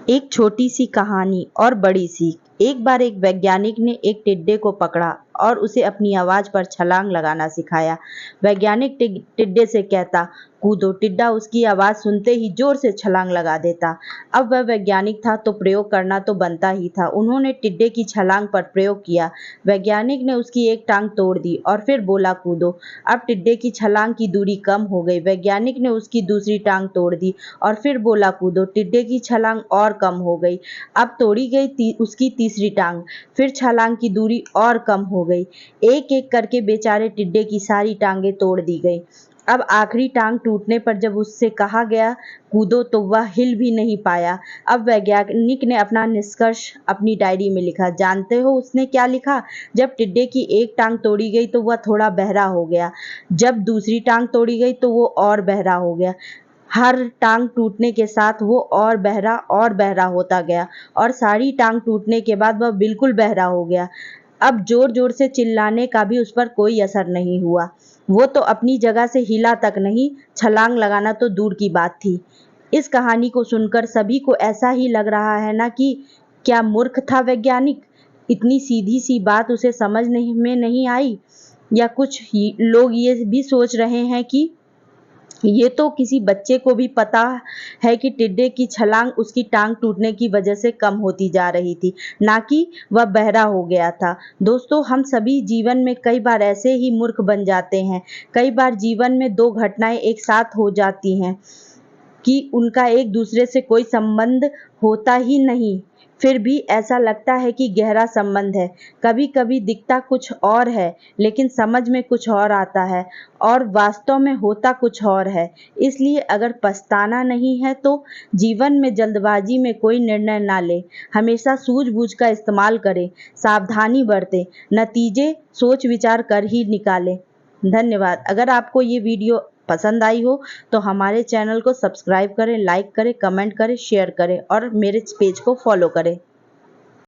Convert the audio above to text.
एक छोटी सी कहानी और बड़ी सीख। एक बार एक वैज्ञानिक ने एक टिड्डे को पकड़ा और उसे अपनी आवाज पर छलांग लगाना सिखाया। वैज्ञानिक टिड्डे से कहता, कूदो। टिड्डा उसकी आवाज सुनते ही जोर से छलांग लगा देता। अब वह वैज्ञानिक था तो प्रयोग करना तो बनता ही था। उन्होंने टिड्डे की छलांग पर प्रयोग किया। वैज्ञानिक ने उसकी एक टांग तोड़ दी और फिर बोला, कूदो। अब टिड्डे की छलांग की दूरी कम हो गई। वैज्ञानिक ने उसकी दूसरी टांग तोड़ दी और फिर बोला, कूदो। टिड्डे की छलांग और कम हो गई। अब तोड़ी गई उसकी तीसरी टांग। फिर छलांग की दूरी और कम हो गई। एक एक करके बेचारे टिड्डे की सारी टांगें तोड़ दी गई। अब आखिरी टांग टूटने पर जब उससे कहा गया कूदो तो वह हिल भी नहीं पाया। अब वैज्ञानिक ने अपना निष्कर्ष अपनी डायरी में लिखा। जानते हो उसने क्या लिखा? जब टिड्डे की एक टांग तोड़ी गई तो वह थोड़ा बहरा हो गया। जब दूसरी टांग तोड़ी गई तो वो और बहरा हो गया। हर टांग टूटने के साथ वो और बहरा होता गया और सारी टांग टूटने के बाद वह बिल्कुल बहरा हो गया। अब जोर जोर से चिल्लाने का भी उस पर कोई असर नहीं हुआ। वो तो अपनी जगह से हिला तक नहीं, छलांग लगाना तो दूर की बात थी। इस कहानी को सुनकर सभी को ऐसा ही लग रहा है ना कि क्या मूर्ख था वैज्ञानिक। इतनी सीधी सी बात उसे समझ में नहीं आई। या कुछ लोग ये भी सोच रहे हैं कि ये तो किसी बच्चे को भी पता है कि टिड्डे की छलांग उसकी टांग टूटने की वजह से कम होती जा रही थी, ना कि वह बहरा हो गया था। दोस्तों, हम सभी जीवन में कई बार ऐसे ही मूर्ख बन जाते हैं। कई बार जीवन में दो घटनाएं एक साथ हो जाती हैं कि उनका एक दूसरे से कोई संबंध होता ही नहीं, फिर भी ऐसा लगता है कि गहरा संबंध है। कभी कभी दिखता कुछ और है लेकिन समझ में कुछ और आता है और वास्तव में होता कुछ और है। इसलिए अगर पछताना नहीं है तो जीवन में जल्दबाजी में कोई निर्णय ना ले। हमेशा सूझबूझ का इस्तेमाल करें, सावधानी बरतें, नतीजे सोच विचार कर ही निकालें। धन्यवाद। अगर आपको ये वीडियो पसंद आई हो तो हमारे चैनल को सब्सक्राइब करें, लाइक करें, कमेंट करें, शेयर करें और मेरे पेज को फॉलो करें।